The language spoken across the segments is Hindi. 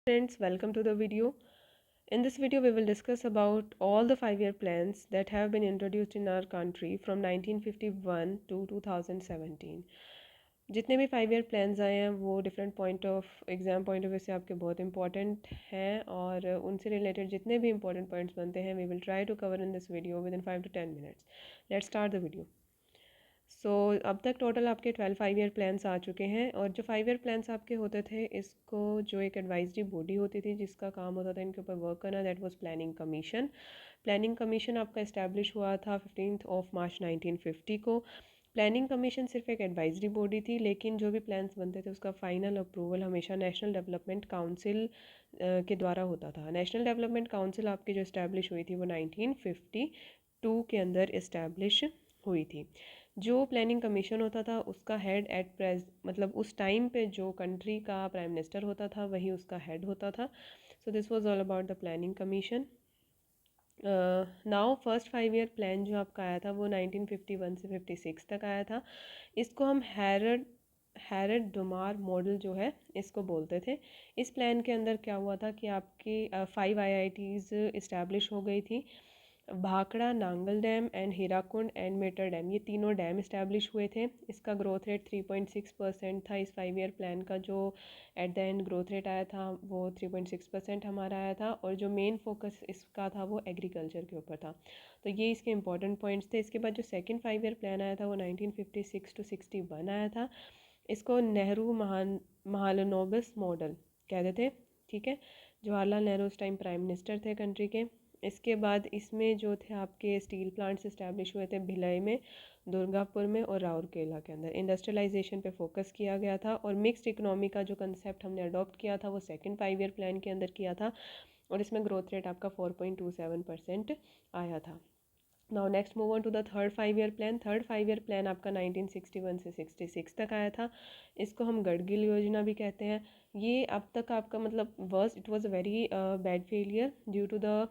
Friends, welcome to the video. In this video, we will discuss about all the 5-year plans that have been introduced in our country from 1951 to 2017. जितने भी 5-year plans आए हैं वो different point of exam point of view से आपके बहुत इंपॉर्टेंट हैं और उनसे रिलेटेड जितने भी इंपॉर्टेंट पॉइंट्स बनते हैं we will try to cover in this video with in 5 to 10 minutes. Let's start the video. अब तक टोटल आपके 12 5-year प्लान्स आ चुके हैं और जो 5-year प्लान्स आपके होते थे इसको जो एक एडवाइजरी बॉडी होती थी जिसका काम होता था इनके ऊपर वर्क करना, that was planning commission. Planning commission आपका इस्टेब्लिश हुआ था 15 मार्च 1950 को. प्लानिंग कमीशन सिर्फ एक एडवाइजरी बॉडी थी, लेकिन जो भी प्लान्स बनते थे उसका फाइनल अप्रूवल हमेशा नेशनल डेवलपमेंट काउंसिल के द्वारा होता था. नेशनल डेवलपमेंट काउंसिल आपकी जो इस्टेब्लिश हुई थी वो 1952 के अंदर इस्टेब्लिश हुई थी. जो प्लानिंग कमीशन होता था उसका हेड मतलब उस टाइम पे जो कंट्री का प्राइम मिनिस्टर होता था वही उसका हेड होता था. So this was all about the planning commission. Now first 5-year plan जो आपका आया था वो 1951 से 56 तक आया था. इसको हम हैरड डोमार मॉडल जो है इसको बोलते थे. इस प्लान के अंदर क्या हुआ था कि आपकी 5 IITs इस्टेब्लिश हो गई थी. Bhakra, Nangal dam and Hirakud and Mettur dam, ये तीनों डैम इस्टेब्लिश हुए थे. इसका ग्रोथ रेट 3.6% था. इस 5-year प्लान का जो at the end growth rate आया था वो 3.6% हमारा आया था और जो मेन फोकस इसका था वो एग्रीकल्चर के ऊपर था. तो ये इसके इंपॉर्टेंट पॉइंट्स थे. इसके बाद जो सेकंड 5-year प्लान आया था वो 1956 to 61 आया था. इसको नेहरू महालनोबिस मॉडल कहते थे. ठीक है, जवाहरलाल नेहरू उस टाइम प्राइम मिनिस्टर थे कंट्री के. इसके बाद इसमें जो थे आपके स्टील प्लांट्स इस्टेब्लिश हुए थे भिलाई में, दुर्गापुर में और राउरकेला के अंदर. इंडस्ट्रियलाइजेशन पे फोकस किया गया था और मिक्स्ड इकोनॉमी का जो कंसेप्ट हमने अडॉप्ट किया था वो सेकंड 5-year प्लान के अंदर किया था और इसमें ग्रोथ रेट आपका 4.27% आया था. Now next move on to the third 5-year plan. Third 5-year plan आपका 1961 से 66 तक आया था. इसको हम गडगिल योजना भी कहते हैं. ये अब तक आपका मतलब worst it was a very bad failure due to the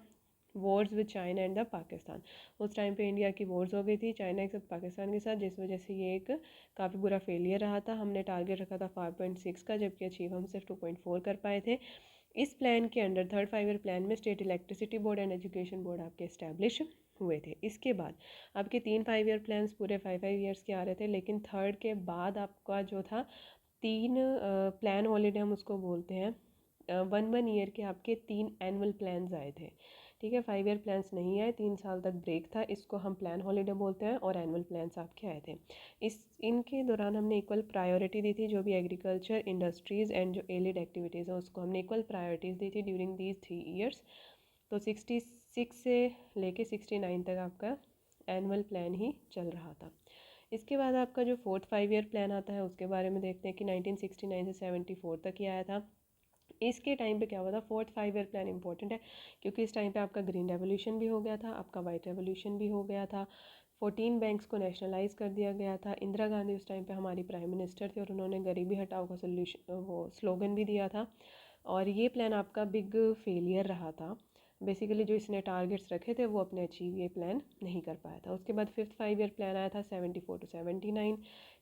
wars with China and the Pakistan. उस टाइम पे इंडिया की वॉर्स हो गई थी चाइना के साथ, पाकिस्तान के साथ, जिस वजह से ये एक काफ़ी बुरा फेलियर रहा था. हमने टारगेट रखा था 5.6 का जबकि अचीव हम सिर्फ 2.4 कर पाए थे. इस प्लान के अंडर थर्ड 5-year प्लान में state electricity board and education board आपके इस्टेब्लिश हुए थे. इसके बाद आपके 3 5-year प्लान्स पूरे 5 5 years के आ रहे थे, लेकिन थर्ड के बाद आपका जो था 3 प्लान हॉलीडे हम उसको बोलते हैं. 1 ईयर के आपके 3 एनुअल प्लान्स आए थे. ठीक है, 5-year प्लान्स नहीं आए, 3 साल तक ब्रेक था. इसको हम प्लान हॉलीडे बोलते हैं और एनुअल प्लान्स आपके आए थे. इनके दौरान हमने इक्वल प्रायोरिटी दी थी. जो भी एग्रीकल्चर, इंडस्ट्रीज़ एंड जो एलिड एक्टिविटीज़ हैं उसको हमने इक्वल प्रायोरिटीज़ दी थी ड्यूरिंग दीज 3 years. तो 66 से लेके 69 तक आपका एनुअल प्लान ही चल रहा था. इसके बाद आपका जो फोर्थ 5-year प्लान आता है उसके बारे में देखते हैं कि 1969 से 74 तक ही आया था. इसके टाइम पे क्या हुआ था, फोर्थ 5-year प्लान इंपॉर्टेंट है क्योंकि इस टाइम पे आपका ग्रीन रेवोल्यूशन भी हो गया था, आपका वाइट रेवोल्यूशन भी हो गया था. 14 बैंक्स को नेशनलाइज कर दिया गया था. इंदिरा गांधी उस टाइम पे हमारी प्राइम मिनिस्टर थी और उन्होंने गरीबी हटाओ का सोल्यूशन वो स्लोगन भी दिया था. और ये प्लान आपका बिग फेलियर रहा था. बेसिकली जो इसने टारगेट्स रखे थे वो अपने अचीव ये प्लान नहीं कर पाया था. उसके बाद फिफ्थ 5-year प्लान आया था 74 to 79.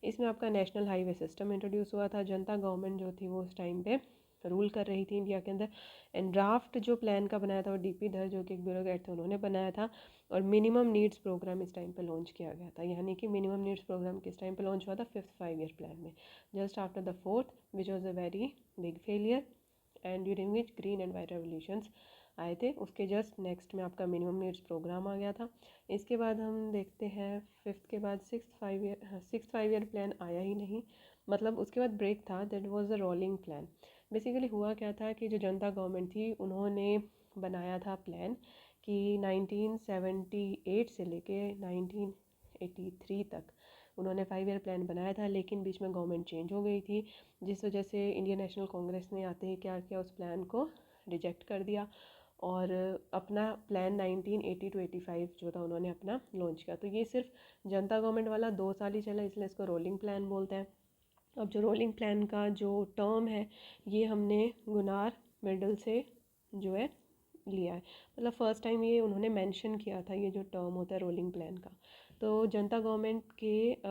इसमें आपका नेशनल हाईवे सिस्टम इंट्रोड्यूस हुआ था. जनता गवर्नमेंट जो थी वो उस टाइम पे रूल कर रही थी इंडिया के अंदर. एंड ड्राफ्ट जो प्लान का बनाया था वो डीपी धर जो कि एक ब्यूरोक्रेट थे उन्होंने बनाया था. और मिनिमम नीड्स प्रोग्राम इस टाइम पे लॉन्च किया गया था. यानी कि मिनिमम नीड्स प्रोग्राम किस टाइम पे लॉन्च हुआ था, फिफ्थ 5-year प्लान में, just after the fourth which was a very big failure and during which green and white revolutions आए थे. उसके जस्ट नेक्स्ट में आपका मिनिमम नीड्स प्रोग्राम आ गया था. इसके बाद हम देखते हैं फिफ्थ के बाद सिक्स 5-year प्लान आया ही नहीं. मतलब उसके बाद ब्रेक था, that was a rolling plan. Basically हुआ क्या था कि जो जनता गवर्नमेंट थी उन्होंने बनाया था प्लान कि 1978 से लेके 1983 तक उन्होंने 5-year प्लान बनाया था, लेकिन बीच में गवर्नमेंट चेंज हो गई थी जिस वजह से इंडियन नेशनल कांग्रेस ने आते ही क्या किया, उस प्लान को रिजेक्ट कर दिया और अपना प्लान 1980 to 85 जो था उन्होंने अपना लॉन्च किया. तो ये सिर्फ जनता गवर्नमेंट वाला 2 साल ही चला, इसलिए इसको रोलिंग प्लान बोलते हैं. अब जो रोलिंग प्लान का जो टर्म है ये हमने गुनार मिडल से जो है लिया है. मतलब फ़र्स्ट टाइम ये उन्होंने मेंशन किया था ये जो टर्म होता है रोलिंग प्लान का. तो जनता गवर्नमेंट के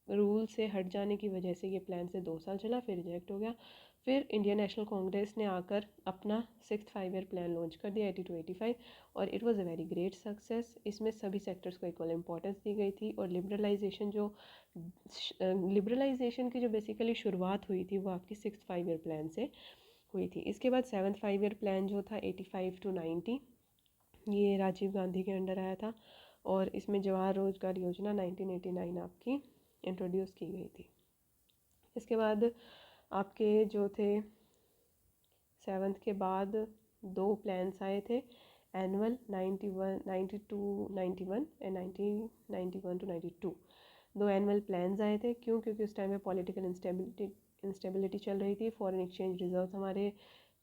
रूल से हट जाने की वजह से ये प्लान से 2 साल चला फिर रिजेक्ट हो गया. फिर इंडियन नेशनल कांग्रेस ने आकर अपना 6th 5 ईयर प्लान लॉन्च कर दिया 82 to 85, और it was a very great success. इसमें सभी सेक्टर्स को इक्वल इंपॉर्टेंस दी गई थी, और लिबरलाइजेशन की जो बेसिकली शुरुआत हुई थी वो आपकी 6th 5 ईयर प्लान से हुई थी। इसके बाद 7th 5 ईयर प्लान जो था 85 to 90, ये राजीव गांधी के अंडर आया था, और इसमें जवाहर रोजगार योजना 1989 आपकी इंट्रोड्यूस की गई थी। इसके बाद आपके जो थे 7th के बाद दो प्लान्स आए थे, एनुअल 92 91 एंड 1991 to 92। दो एनुअल प्लान्स आए थे, क्योंकि उस टाइम में पॉलिटिकल इंस्टेबिलिटी चल रही थी, फॉरेन एक्सचेंज रिजर्व हमारे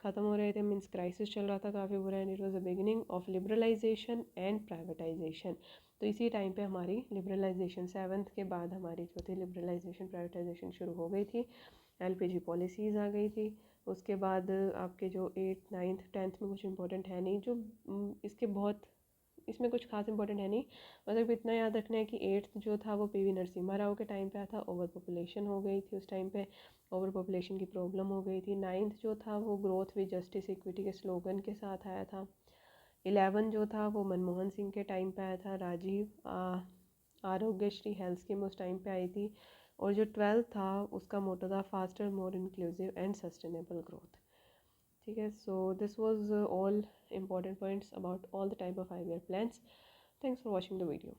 ख़त्म हो रहे थे, मीन्स क्राइसिस चल रहा था काफ़ी बुरा, and it was the beginning of liberalisation and privatisation. तो इसी टाइम पे हमारी लिबरलाइजेशन 7th के बाद हमारी जो थी लिबरलाइजेशन प्राइवेटाइजेशन शुरू हो गई थी, एलपीजी पॉलिसीज़ आ गई थी। उसके बाद आपके जो 8th 9th 10th में कुछ इंपॉर्टेंट है नहीं, जो इसके बहुत इसमें कुछ खास इंपॉर्टेंट है नहीं, मतलब इतना याद रखना है कि 8th जो था वो पीवी नरसिम्हा राव के टाइम पे आया था, ओवर पॉपुलेशन हो गई थी उस टाइम पे, ओवर पॉपुलेशन की प्रॉब्लम हो गई थी। 9th जो था वो ग्रोथ विद जस्टिस इक्विटी के स्लोगन के साथ आया था। 11 जो था वो मनमोहन सिंह के टाइम पे आया था, राजीव आरोग्यश्री हेल्थ स्कीम उस टाइम पे आई थी। और जो 12 था उसका मोटो था faster more inclusive and sustainable growth. ठीक है, so this was all important points about all the type of 5 year plans. Thanks for watching the video.